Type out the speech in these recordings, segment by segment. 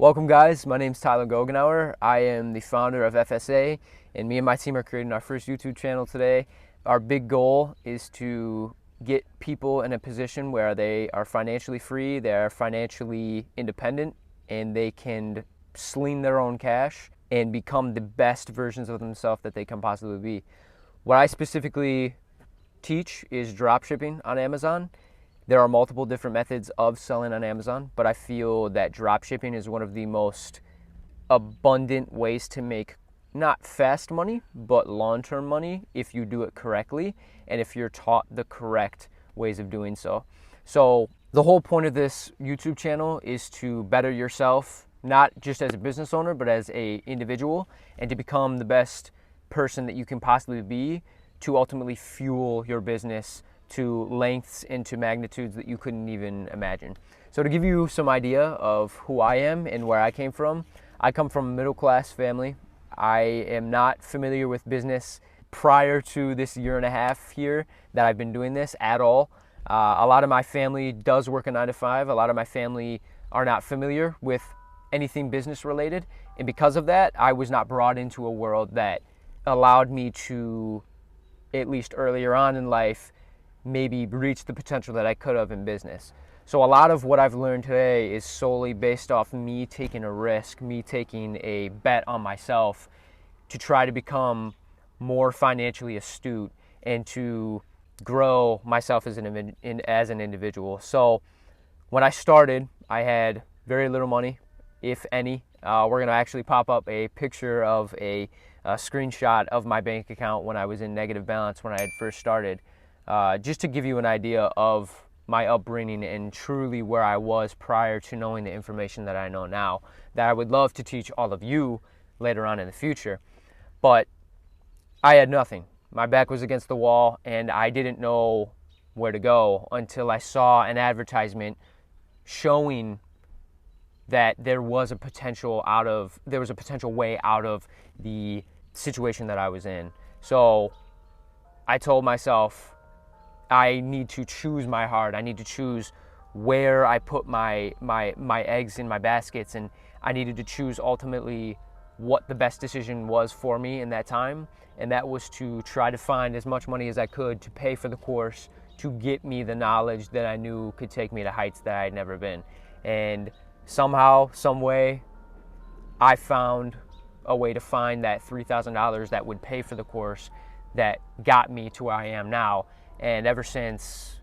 Welcome guys, my name is Tyler Gogenauer. I am the founder of FSA, and me and my team are creating our first YouTube channel today. Our big goal is to get people in a position where they are financially free, they are financially independent, and they can sling their own cash and become the best versions of themselves that they can possibly be. What I specifically teach is drop shipping on Amazon. There are multiple different methods of selling on Amazon, but I feel that drop shipping is one of the most abundant ways to make not fast money, but long-term money if you do it correctly and if you're taught the correct ways of doing so. So the whole point of this YouTube channel is to better yourself, not just as a business owner, but as an individual, and to become the best person that you can possibly be to ultimately fuel your business to lengths and to magnitudes that you couldn't even imagine. So to give you some idea of who I am and where I came from, I come from a middle-class family. I am not familiar with business prior to this year and a half here that I've been doing this at all. A lot of my family does work a 9-to-5. A lot of my family are not familiar with anything business related. And because of that, I was not brought into a world that allowed me to, at least earlier on in life, maybe reach the potential that I could have in business. So a lot of what I've learned today is solely based off me taking a risk, me taking a bet on myself to try to become more financially astute and to grow myself as an individual. So when I started, I had very little money, if any. We're gonna actually pop up a picture of a screenshot of my bank account when I was in negative balance when I had first started. Just to give you an idea of my upbringing and truly where I was prior to knowing the information that I know now, that I would love to teach all of you later on in the future. But I had nothing. My back was against the wall, and I didn't know where to go until I saw an advertisement showing that there was a potential way out of the situation that I was in. So I told myself, I need to choose my heart. I need to choose where I put my eggs in my baskets, and I needed to choose ultimately what the best decision was for me in that time, and that was to try to find as much money as I could to pay for the course, to get me the knowledge that I knew could take me to heights that I had never been. And somehow, some way, I found a way to find that $3,000 that would pay for the course that got me to where I am now. And ever since,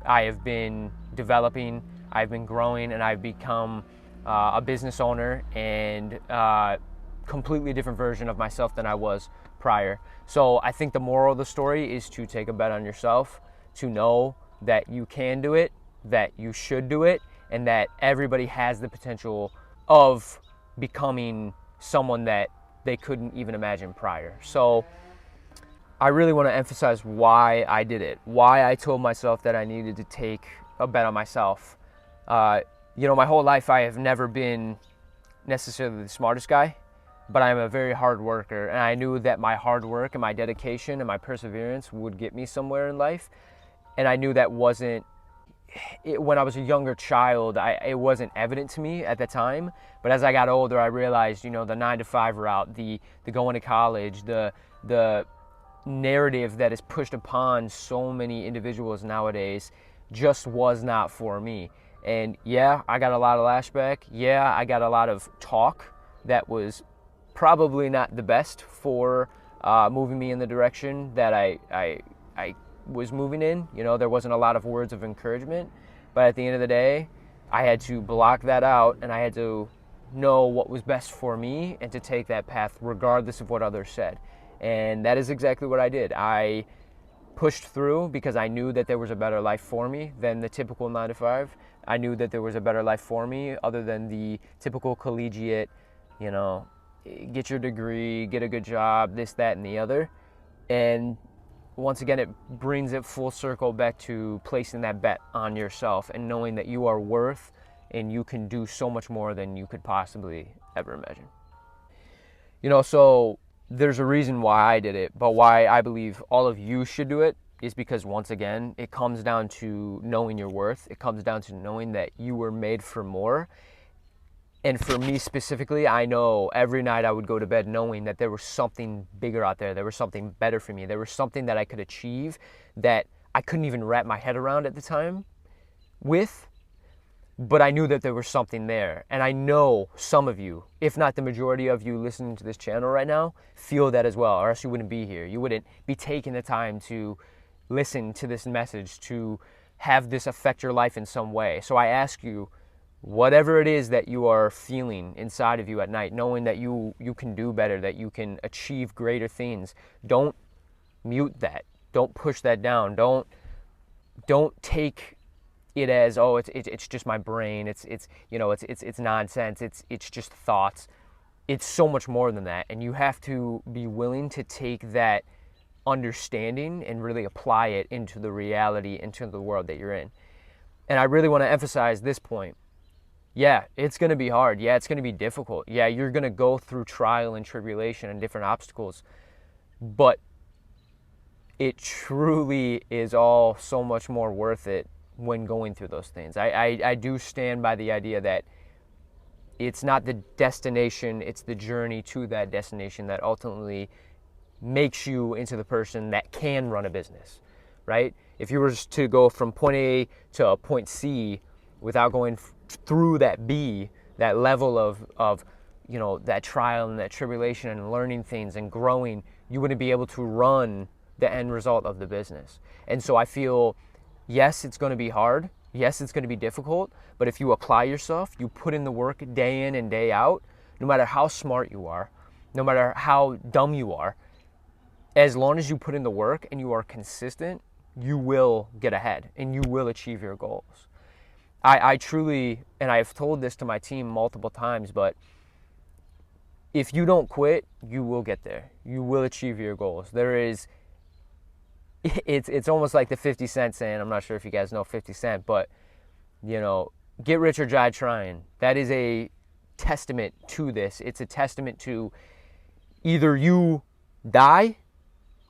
I have been developing, I've been growing, and I've become a business owner and a completely different version of myself than I was prior. So I think the moral of the story is to take a bet on yourself, to know that you can do it, that you should do it, and that everybody has the potential of becoming someone that they couldn't even imagine prior. So I really want to emphasize why I did it, why I told myself that I needed to take a bet on myself. My whole life I have never been necessarily the smartest guy, but I'm a very hard worker, and I knew that my hard work and my dedication and my perseverance would get me somewhere in life. And I knew that when I was a younger child, it wasn't evident to me at the time. But as I got older, I realized, the 9-to-5 route, the going to college, the narrative that is pushed upon so many individuals nowadays just was not for me. And yeah, I got a lot of lashback. Yeah, I got a lot of talk that was probably not the best for moving me in the direction that I was moving in. There wasn't a lot of words of encouragement, but at the end of the day, I had to block that out, and I had to know what was best for me and to take that path regardless of what others said. And that is exactly what I did. I pushed through because I knew that there was a better life for me than the typical 9-to-5. I knew that there was a better life for me other than the typical collegiate, get your degree, get a good job, this, that, and the other. And once again, it brings it full circle back to placing that bet on yourself and knowing that you are worth and you can do so much more than you could possibly ever imagine. So there's a reason why I did it, but why I believe all of you should do it is because, once again, it comes down to knowing your worth. It comes down to knowing that you were made for more. And for me specifically, I know every night I would go to bed knowing that there was something bigger out there. There was something better for me. There was something that I could achieve that I couldn't even wrap my head around at the time with, but I knew that there was something there. And I know some of you, if not the majority of you listening to this channel right now, feel that as well, or else you wouldn't be here. You wouldn't be taking the time to listen to this message, to have this affect your life in some way. So I ask you, whatever it is that you are feeling inside of you at night, knowing that you can do better, that you can achieve greater things, don't mute that. Don't push that down. Don't take it as, oh, it's just my brain. It's nonsense. It's just thoughts. It's so much more than that, and you have to be willing to take that understanding and really apply it into the reality, into the world that you're in. And I really want to emphasize this point. Yeah, it's going to be hard. Yeah, it's going to be difficult. Yeah, you're going to go through trial and tribulation and different obstacles. But it truly is all so much more worth it when going through those things. I do stand by the idea that it's not the destination, it's the journey to that destination that ultimately makes you into the person that can run a business, right? If you were to go from point A to point C without going through that B, that level of that trial and that tribulation and learning things and growing, you wouldn't be able to run the end result of the business. And so I feel, yes, it's going to be hard. Yes, it's going to be difficult. But if you apply yourself, you put in the work day in and day out, no matter how smart you are, no matter how dumb you are, as long as you put in the work and you are consistent, you will get ahead and you will achieve your goals. I truly, and I've told this to my team multiple times, but if you don't quit, you will get there. You will achieve your goals. It's almost like the 50 Cent saying, I'm not sure if you guys know 50 Cent, but, get rich or die trying. That is a testament to this. It's a testament to either you die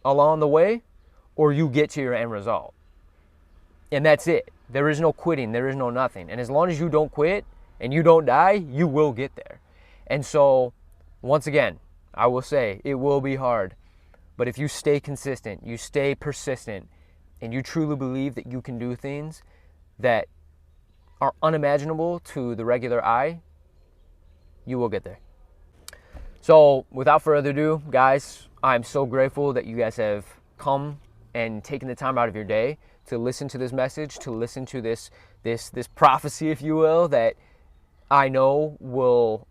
along the way or you get to your end result. And that's it. There is no quitting. There is no nothing. And as long as you don't quit and you don't die, you will get there. And so, once again, I will say it will be hard. But if you stay consistent, you stay persistent, and you truly believe that you can do things that are unimaginable to the regular eye, you will get there. So, without further ado, guys, I'm so grateful that you guys have come and taken the time out of your day to listen to this message, to listen to this prophecy, if you will, that I know will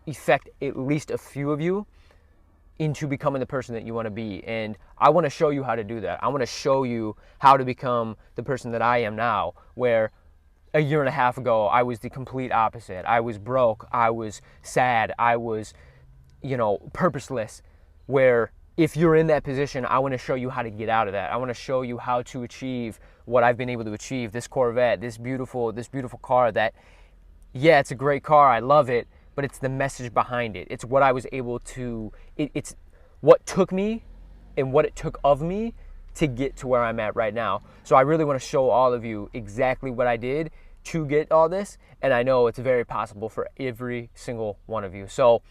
affect at least a few of you into becoming the person that you want to be. And I want to show you how to do that. I want to show you how to become the person that I am now, where a year and a half ago, I was the complete opposite. I was broke. I was sad. I was, purposeless. Where if you're in that position, I want to show you how to get out of that. I want to show you how to achieve what I've been able to achieve. This Corvette, this beautiful car that, yeah, it's a great car. I love it, but it's the message behind it. It's what I was able to, it's what took me and what it took of me to get to where I'm at right now. So I really want to show all of you exactly what I did to get all this. And I know it's very possible for every single one of you. So,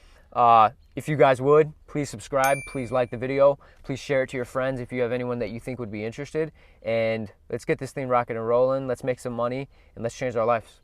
if you guys would, please subscribe, please like the video, please share it to your friends if you have anyone that you think would be interested, and let's get this thing rocking and rolling, let's make some money, and let's change our lives.